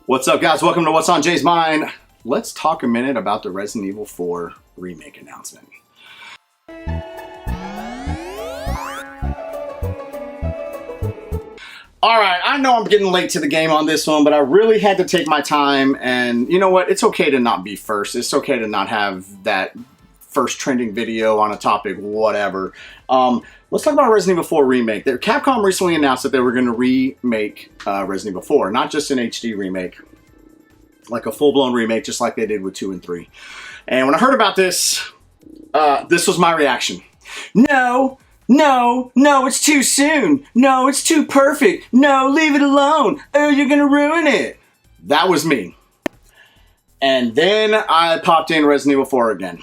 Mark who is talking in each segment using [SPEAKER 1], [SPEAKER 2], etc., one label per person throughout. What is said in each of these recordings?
[SPEAKER 1] What's up, guys? Welcome to What's on Jay's Mind. Let's talk a minute about the Resident Evil 4 remake announcement. Alright, I know I'm getting late to the game on this one, but I really had to take my time, and you know what? It's okay to not be first. It's okay to not have that first trending video on a topic, whatever. Let's talk about Resident Evil 4 Remake. Capcom recently announced that they were going to remake Resident Evil 4. Not just an HD remake, like a full-blown remake, just like they did with 2 and 3. And when I heard about this, this was my reaction. No, it's too soon. No, it's too perfect. No, leave it alone. Oh, you're going to ruin it. That was me. And then I popped in Resident Evil 4 again.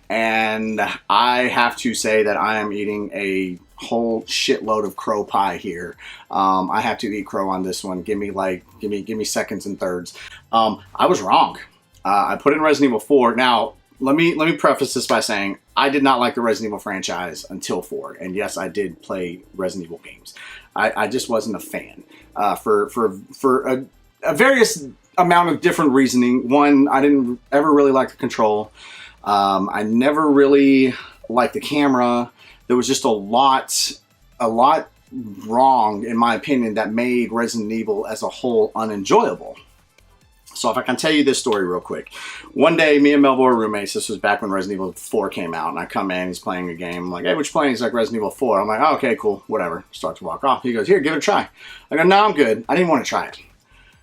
[SPEAKER 1] And I have to say that I am eating a whole shitload of crow pie here. I have to eat crow on this one. Give me seconds and thirds. I was wrong. I put in Resident Evil 4. Now, let me preface this by saying I did not like the Resident Evil franchise until 4. And yes, I did play Resident Evil games. I just wasn't a fan for a various amount of different reasoning. One, I didn't ever really like the control. I never really liked the camera. There was just a lot wrong, in my opinion, that made Resident Evil as a whole unenjoyable. So if I can tell you this story real quick. One day, me and Melville were roommates. This was back when Resident Evil 4 came out, and I come in, he's playing a game. I'm like, hey, what you playing? He's like, Resident Evil 4. I'm like, oh, okay, cool, whatever. Start to walk off. He goes, here, give it a try. I go, no, I'm good. I didn't want to try it.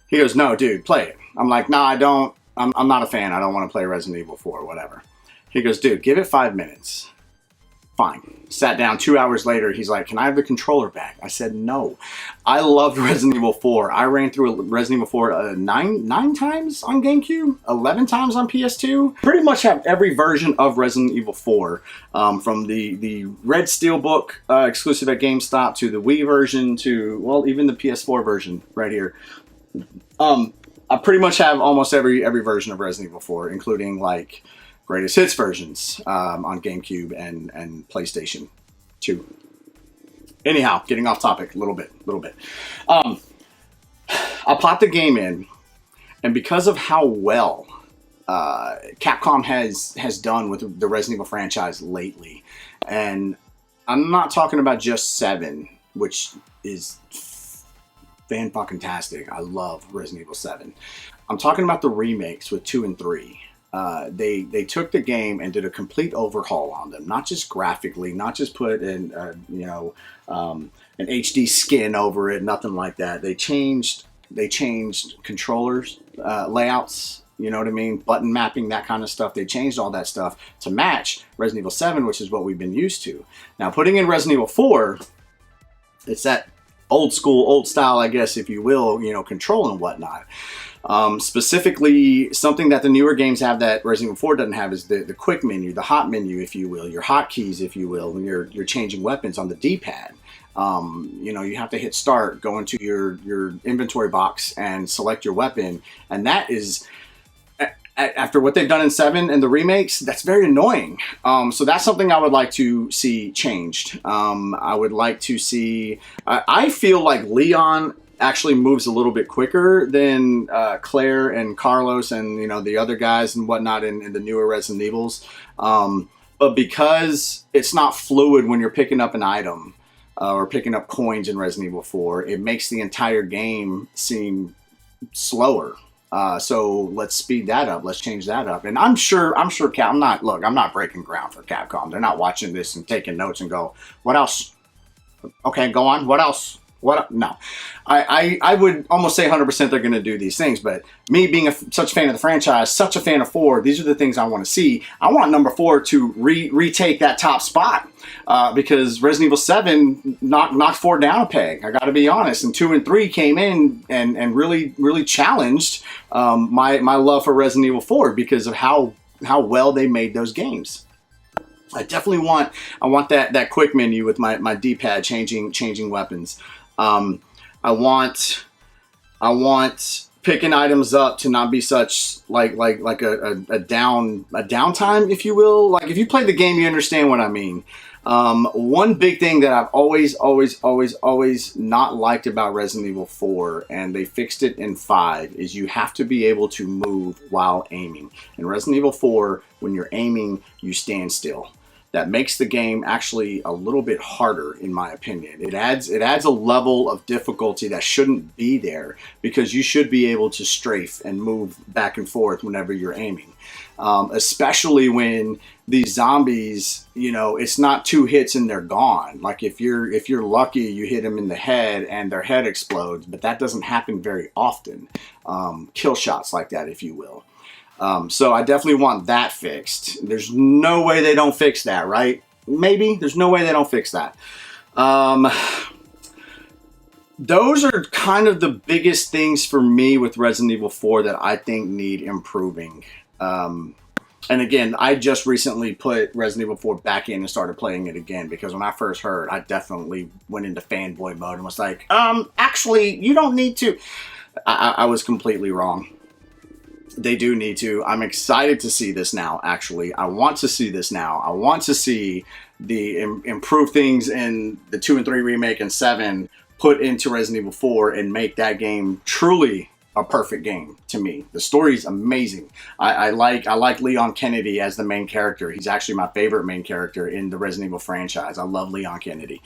[SPEAKER 1] He goes, no, dude, play it. I'm like, no, I don't. I'm not a fan. I don't want to play Resident Evil 4, whatever. He goes, dude, give it 5 minutes. Fine. Sat down 2 hours later. He's like, can I have the controller back? I said, no. I loved Resident Evil 4. I ran through Resident Evil 4 nine times on GameCube, 11 times on PS2. Pretty much have every version of Resident Evil 4, from the Red Steelbook exclusive at GameStop to the Wii version to, well, even the PS4 version right here. I pretty much have almost every version of Resident Evil 4, including like greatest hits versions on GameCube and PlayStation 2. Anyhow, getting off topic a little bit. I popped the game in, and because of how well Capcom has done with the Resident Evil franchise lately, and I'm not talking about just 7, which is fan-fucking-tastic. I love Resident Evil 7. I'm talking about the remakes with 2 and 3. They took the game and did a complete overhaul on them. Not just graphically, not just put in an HD skin over it, nothing like that. They changed controllers, layouts. You know what I mean? Button mapping, that kind of stuff. They changed all that stuff to match Resident Evil 7, which is what we've been used to. Now, putting in Resident Evil 4, it's that old school, old style, I guess, if you will, control and whatnot. Specifically, something that the newer games have that Resident Evil 4 doesn't have is the quick menu, the hot menu, if you will, your hotkeys, if you will, when you're changing weapons on the D-pad. You have to hit start, go into your inventory box and select your weapon, and that is, after what they've done in 7 and the remakes, that's very annoying. So that's something I would like to see changed. I would like to see, I feel like Leon actually moves a little bit quicker than Claire and Carlos and the other guys and whatnot in the newer Resident Evils. But because it's not fluid when you're picking up an item or picking up coins in Resident Evil 4, it makes the entire game seem slower. So let's speed that up. Let's change that up. And I'm sure I'm not breaking ground for Capcom. They're not watching this and taking notes and go, what else? Okay, go on. What else? What? No, I would almost say 100% they're going to do these things. But me being such a fan of the franchise, such a fan of 4, these are the things I want to see. I want number 4 to retake that top spot because Resident Evil 7 knocked 4 down a peg. I got to be honest. And 2 and 3 came in and really challenged my love for Resident Evil 4 because of how well they made those games. I definitely want that quick menu with my D-pad changing weapons. I want picking items up to not be such like a downtime, if you will. Like if you play the game, you understand what I mean. One big thing that I've always not liked about Resident Evil 4, and they fixed it in 5, is you have to be able to move while aiming. In Resident Evil 4, when you're aiming, you stand still. That makes the game actually a little bit harder, in my opinion. It adds a level of difficulty that shouldn't be there, because you should be able to strafe and move back and forth whenever you're aiming. Especially when these zombies, you know, it's not 2 hits and they're gone. Like if you're lucky, you hit them in the head and their head explodes, but that doesn't happen very often. Kill shots like that, if you will. So I definitely want that fixed. There's no way they don't fix that, right? Maybe. There's no way they don't fix that. Those are kind of the biggest things for me with Resident Evil 4 that I think need improving. And again, I just recently put Resident Evil 4 back in and started playing it again, because when I first heard, I definitely went into fanboy mode and was like, actually, you don't need to. I was completely wrong. They do need to. I'm excited to see this now, actually. I want to see this now. I want to see the improve things in the 2 and 3 remake and 7 put into Resident Evil 4 and make that game truly a perfect game to me. The story's amazing. I like Leon Kennedy as the main character. He's actually my favorite main character in the Resident Evil franchise. I love Leon Kennedy.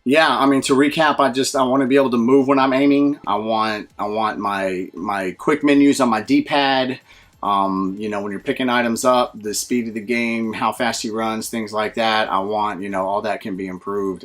[SPEAKER 1] Yeah, I mean, to recap, I want to be able to move when I'm aiming. I want my quick menus on my D-pad. You know, when you're picking items up, the speed of the game, how fast he runs, things like that. I want, you know, all that can be improved.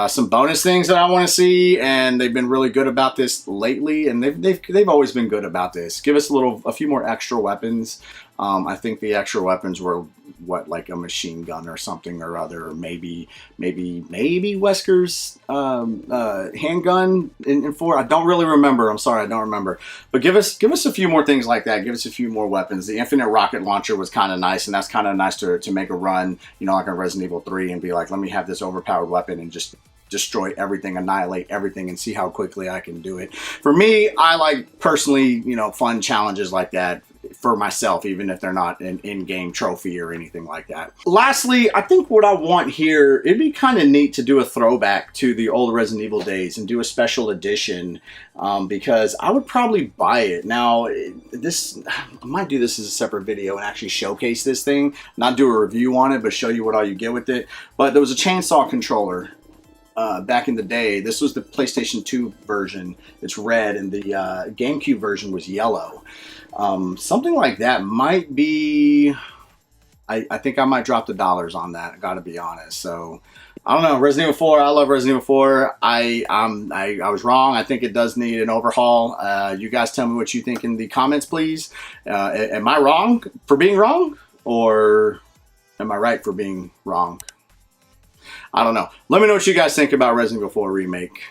[SPEAKER 1] Some bonus things that I want to see, and they've been really good about this lately, and they've always been good about this. Give us a few more extra weapons. I think the extra weapons were like a machine gun or something or other, or maybe Wesker's handgun in 4. I don't really remember. I'm sorry, I don't remember. But give us a few more things like that. Give us a few more weapons. The infinite rocket launcher was kind of nice, and that's kind of nice to make a run, you know, like in Resident Evil 3, and be like, let me have this overpowered weapon and just destroy everything, annihilate everything, and see how quickly I can do it. For me, I like personally, you know, fun challenges like that for myself, even if they're not an in-game trophy or anything like that. Lastly, I think what I want here, it'd be kind of neat to do a throwback to the old Resident Evil days and do a special edition, because I would probably buy it. Now, I might do this as a separate video and actually showcase this thing, not do a review on it, but show you what all you get with it. But there was a chainsaw controller back in the day. This was the PlayStation 2 version. It's red, and the GameCube version was yellow. Something like that might be... I think I might drop the dollars on that, I gotta be honest. So, I don't know. Resident Evil 4, I love Resident Evil 4. I was wrong. I think it does need an overhaul. You guys tell me what you think in the comments, please. Am I wrong for being wrong? Or am I right for being wrong? I don't know. Let me know what you guys think about Resident Evil 4 Remake.